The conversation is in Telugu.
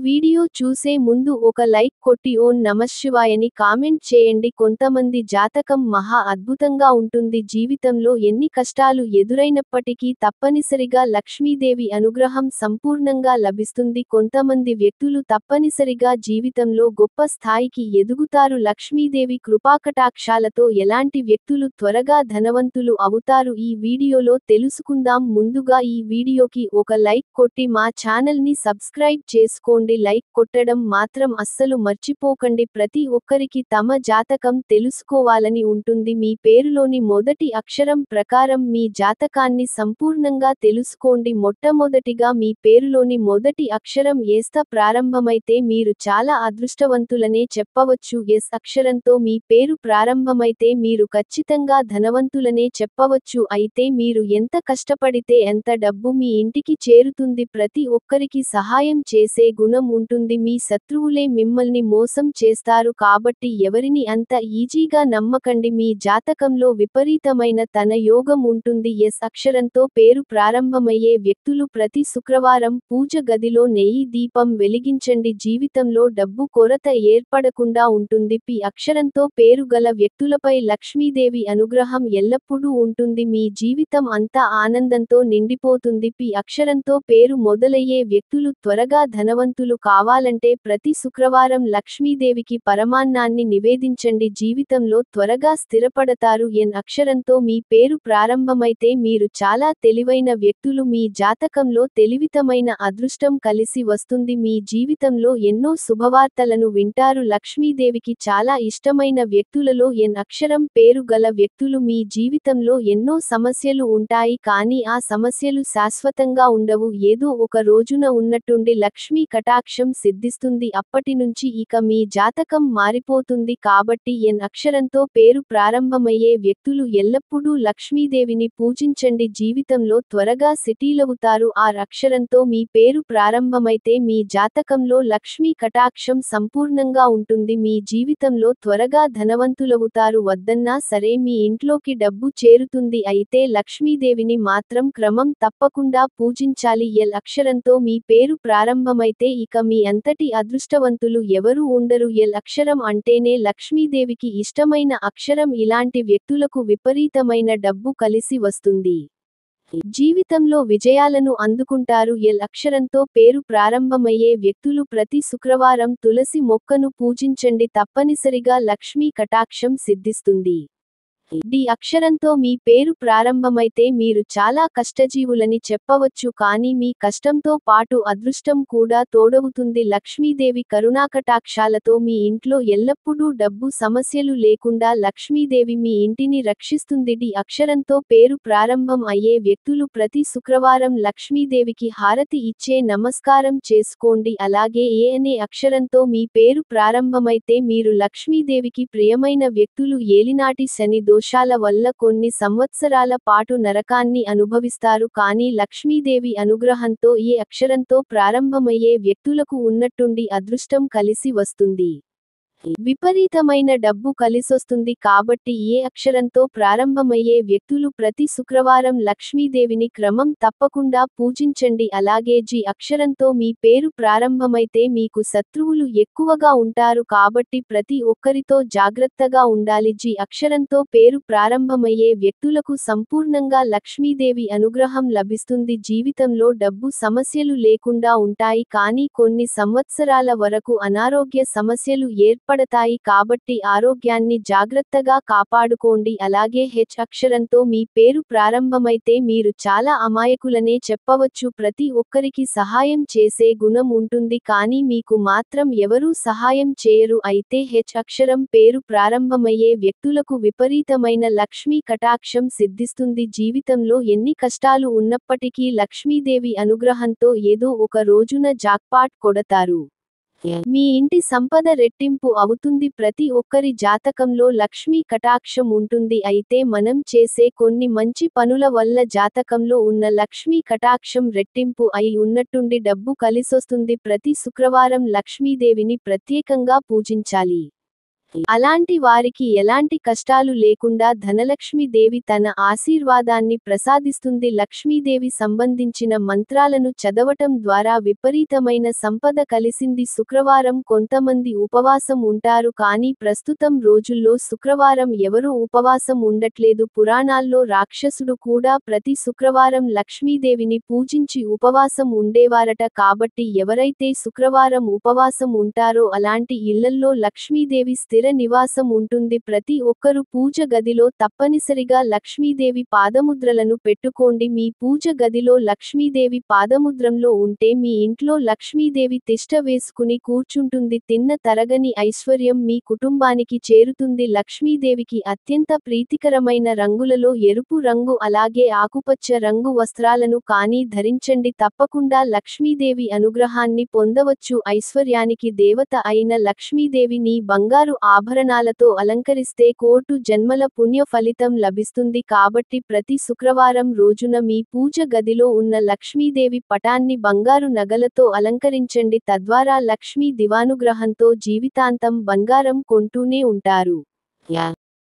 వీడియో చూసే ముందు ఒక లైక్ కొట్టి ఓం నమఃశివాయని కామెంట్ చేయండి. కొంతమంది జాతకం మహా అద్భుతంగా ఉంటుంది. జీవితంలో ఎన్ని కష్టాలు ఎదురైనప్పటికీ తప్పనిసరిగా లక్ష్మీదేవి అనుగ్రహం సంపూర్ణంగా లభిస్తుంది. కొంతమంది వ్యక్తులు తప్పనిసరిగా జీవితంలో గొప్ప స్థాయికి ఎదుగుతారు. లక్ష్మీదేవి కృపాకటాక్షాలతో ఎలాంటి వ్యక్తులు త్వరగా ధనవంతులు అవుతారు ఈ వీడియోలో తెలుసుకుందాం. ముందుగా ఈ వీడియోకి ఒక లైక్ కొట్టి మా ఛానల్ ని సబ్స్క్రైబ్ చేసుకోండి. లైక్ కొట్టడం మాత్రం అస్సలు మర్చిపోకండి. ప్రతి ఒక్కరికి తమ జాతకం తెలుసుకోవాలని ఉంటుంది. మీ పేరులోని మొదటి అక్షరం ప్రకారం మీ జాతకాన్ని సంపూర్ణంగా తెలుసుకోండి. మొట్టమొదటిగా మీ పేరులోని మొదటి అక్షరం ఎస్తో ప్రారంభమైతే మీరు చాలా అదృష్టవంతులనే చెప్పవచ్చు. ఎస్ అక్షరంతో మీ పేరు ప్రారంభమైతే మీరు ఖచ్చితంగా ధనవంతులనే చెప్పవచ్చు. అయితే మీరు ఎంత కష్టపడితే ఎంత డబ్బు మీ ఇంటికి చేరుతుంది. ప్రతి ఒక్కరికి సహాయం చేసే గుణం ఉంటుంది. మీ శత్రువులే మిమ్మల్ని మోసం చేస్తారు కాబట్టి ఎవరిని అంత ఈజీగా నమ్మకండి. మీ జాతకంలో విపరీతమైన తన యోగం ఉంటుంది. ఎస్ అక్షరంతో పేరు ప్రారంభమయ్యే వ్యక్తులు ప్రతి శుక్రవారం పూజ గదిలో నెయ్యి దీపం వెలిగించండి. జీవితంలో డబ్బు కొరత ఏర్పడకుండా ఉంటుంది. పి అక్షరంతో పేరు గల వ్యక్తులపై లక్ష్మీదేవి అనుగ్రహం ఎల్లప్పుడూ ఉంటుంది. మీ జీవితం అంతా ఆనందంతో నిండిపోతుంది. పి అక్షరంతో పేరు మొదలయ్యే వ్యక్తులు త్వరగా ధనవంతులు కావాలంటే ప్రతి శుక్రవారం లక్ష్మీదేవికి పరమాన్నాన్ని నివేదించండి. జీవితంలో త్వరగా స్థిరపడతారు. ఎన్ అక్షరంతో మీ పేరు ప్రారంభమైతే మీరు చాలా తెలివైన వ్యక్తులు. మీ జాతకంలో తెలివితమైన అదృష్టం కలిసి వస్తుంది. మీ జీవితంలో ఎన్నో శుభవార్తలను వింటారు. లక్ష్మీదేవికి చాలా ఇష్టమైన వ్యక్తులలో ఎన్ అక్షరం పేరు గల వ్యక్తులు. మీ జీవితంలో ఎన్నో సమస్యలు ఉంటాయి కానీ ఆ సమస్యలు శాశ్వతంగా ఉండవు. ఏదో ఒక రోజున ఉన్నట్టుండి లక్ష్మీ కటాక్షం సిద్ధిస్తుంది. అప్పటి నుంచి ఇక మీ జాతకం మారిపోతుంది. కాబట్టి ఎన్ అక్షరంతో పేరు ప్రారంభమయ్యే వ్యక్తులు ఎల్లప్పుడూ లక్ష్మీదేవిని పూజించండి. జీవితంలో త్వరగా సెటిలవుతారు. ఆర్ అక్షరంతో మీ పేరు ప్రారంభమైతే మీ జాతకంలో లక్ష్మీ కటాక్షం సంపూర్ణంగా ఉంటుంది. మీ జీవితంలో త్వరగా ధనవంతులవుతారు. వద్దన్నా సరే మీ ఇంట్లోకి డబ్బు చేరుతుంది. అయితే లక్ష్మీదేవిని మాత్రం క్రమం తప్పకుండా పూజించాలి. ఎల్ అక్షరంతో మీ పేరు ప్రారంభమైతే ఇక మీ అంతటి అదృష్టవంతులు ఎవరూ ఉండరు. ఎల్ అక్షరం అంటేనే లక్ష్మీదేవికి ఇష్టమైన అక్షరం. ఇలాంటి వ్యక్తులకు విపరీతమైన డబ్బు కలిసి వస్తుంది. జీవితంలో విజయాలను అందుకుంటారు. ఎల్ అక్షరంతో పేరు ప్రారంభమయ్యే వ్యక్తులు ప్రతి శుక్రవారం తులసి మొక్కను పూజించండి. తప్పనిసరిగా లక్ష్మీ కటాక్షం సిద్ధిస్తుంది. డి అక్షరంతో మీ పేరు ప్రారంభమైతే మీరు చాలా కష్టజీవులని చెప్పవచ్చు కానీ మీ కష్టంతో పాటు అదృష్టం కూడా తోడవుతుంది. లక్ష్మీదేవి కరుణాకటాక్షాలతో మీ ఇంట్లో ఎల్లప్పుడూ డబ్బు సమస్యలు లేకుండా లక్ష్మీదేవి మీ ఇంటిని రక్షిస్తుంది. డి అక్షరంతో పేరు ప్రారంభం అయ్యే వ్యక్తులు ప్రతి శుక్రవారం లక్ష్మీదేవికి హారతి ఇచ్చే నమస్కారం చేసుకోండి. అలాగే ఏ అనే అక్షరంతో మీ పేరు ప్రారంభమైతే మీరు లక్ష్మీదేవికి ప్రియమైన వ్యక్తులు. ఏలినాటి శని దోషాల వల్ల కొన్ని సంవత్సరాల పాటు నరకాన్ని అనుభవిస్తారు కానీ లక్ష్మీదేవి అనుగ్రహంతో ఈ అక్షరంతో ప్రారంభమయ్యే వ్యక్తులకు ఉన్నట్టుండి అదృష్టం కలిసి వస్తుంది. విపరీతమైన డబ్బు కలిసొస్తుంది. కాబట్టి ఏ అక్షరంతో ప్రారంభమయ్యే వ్యక్తులు ప్రతి శుక్రవారం లక్ష్మీదేవిని క్రమం తప్పకుండా పూజించండి. అలాగే జి అక్షరంతో మీ పేరు ప్రారంభమైతే మీకు శత్రువులు ఎక్కువగా ఉంటారు కాబట్టి ప్రతి ఒక్కరితో జాగ్రత్తగా ఉండాలి. జి అక్షరంతో పేరు ప్రారంభమయ్యే వ్యక్తులకు సంపూర్ణంగా లక్ష్మీదేవి అనుగ్రహం లభిస్తుంది. జీవితంలో డబ్బు సమస్యలు లేకుండా ఉంటాయి కానీ కొన్ని సంవత్సరాల వరకు అనారోగ్య సమస్యలు ఏర్పడతాయి కాబట్టి ఆరోగ్యాన్ని జాగ్రత్తగా కాపాడుకోండి. అలాగే హెచ్ అక్షరంతో మీ పేరు ప్రారంభమైతే మీరు చాలా అమాయకులనే చెప్పవచ్చు. ప్రతి ఒక్కరికి సహాయం చేసే గుణం ఉంటుంది కానీ మీకు మాత్రం ఎవరూ సహాయం చేయరు. అయితే హెచ్ అక్షరం పేరు ప్రారంభమయ్యే వ్యక్తులకు విపరీతమైన లక్ష్మీ కటాక్షం సిద్ధిస్తుంది. జీవితంలో ఎన్ని కష్టాలు ఉన్నప్పటికీ లక్ష్మీదేవి అనుగ్రహంతో ఏదో ఒక రోజున జాక్పాట్ కొడతారు. మీ ఇంటి సంపద రెట్టింపు అవుతుంది. ప్రతి ఒక్కరి జాతకంలో లక్ష్మీ కటాక్షం ఉంటుంది. అయితే మనం చేసే కొన్ని మంచి పనుల వల్ల జాతకంలో ఉన్న లక్ష్మీ కటాక్షం రెట్టింపు అయి ఉన్నట్టుండి డబ్బు కలిసొస్తుంది. ప్రతి శుక్రవారం లక్ష్మీదేవిని ప్రత్యేకంగా పూజించాలి. అలాంటి వారికి ఎలాంటి కష్టాలు లేకుండా ధనలక్ష్మీదేవి తన ఆశీర్వాదాన్ని ప్రసాదిస్తుంది. లక్ష్మీదేవి సంబంధించిన మంత్రాలను చదవటం ద్వారా విపరీతమైన సంపద కలిసింది. శుక్రవారం కొంతమంది ఉపవాసం ఉంటారు, కానీ ప్రస్తుతం రోజుల్లో శుక్రవారం ఎవరూ ఉపవాసం ఉండట్లేదు. పురాణాల్లో రాక్షసుడు కూడా ప్రతి శుక్రవారం లక్ష్మీదేవిని పూజించి ఉపవాసం ఉండేవారట. కాబట్టి ఎవరైతే శుక్రవారం ఉపవాసం ఉంటారో అలాంటి ఇళ్లల్లో లక్ష్మీదేవి స్థిర నివాసం ఉంటుంది. ప్రతి ఒక్కరూ పూజ గదిలో తప్పనిసరిగా లక్ష్మీదేవి పాదముద్రలను పెట్టుకోండి. మీ పూజ గదిలో లక్ష్మీదేవి పాదముద్రంలో ఉంటే మీ ఇంట్లో లక్ష్మీదేవి తిష్ట వేసుకుని కూర్చుంటుంది. తిన్న తరగని ఐశ్వర్యం మీ కుటుంబానికి చేరుతుంది. లక్ష్మీదేవికి అత్యంత ప్రీతికరమైన రంగులలో ఎరుపు రంగు అలాగే ఆకుపచ్చ రంగు వస్త్రాలను కానీ ధరించండి. తప్పకుండా లక్ష్మీదేవి అనుగ్రహాన్ని పొందవచ్చు. ఐశ్వర్యానికి దేవత అయిన లక్ష్మీదేవిని బంగారు ఆభరణాలతో అలంకరిస్తే కోటు జన్మల పుణ్య ఫలితం లభిస్తుంది. కాబట్టి ప్రతి శుక్రవారం రోజున మీ పూజ గదిలో ఉన్న లక్ష్మీదేవి పటాన్ని బంగారు నగలతో అలంకరించండి. తద్వారా లక్ష్మీ దివానుగ్రహంతో జీవితాంతం బంగారం కొంటూనే ఉంటారు.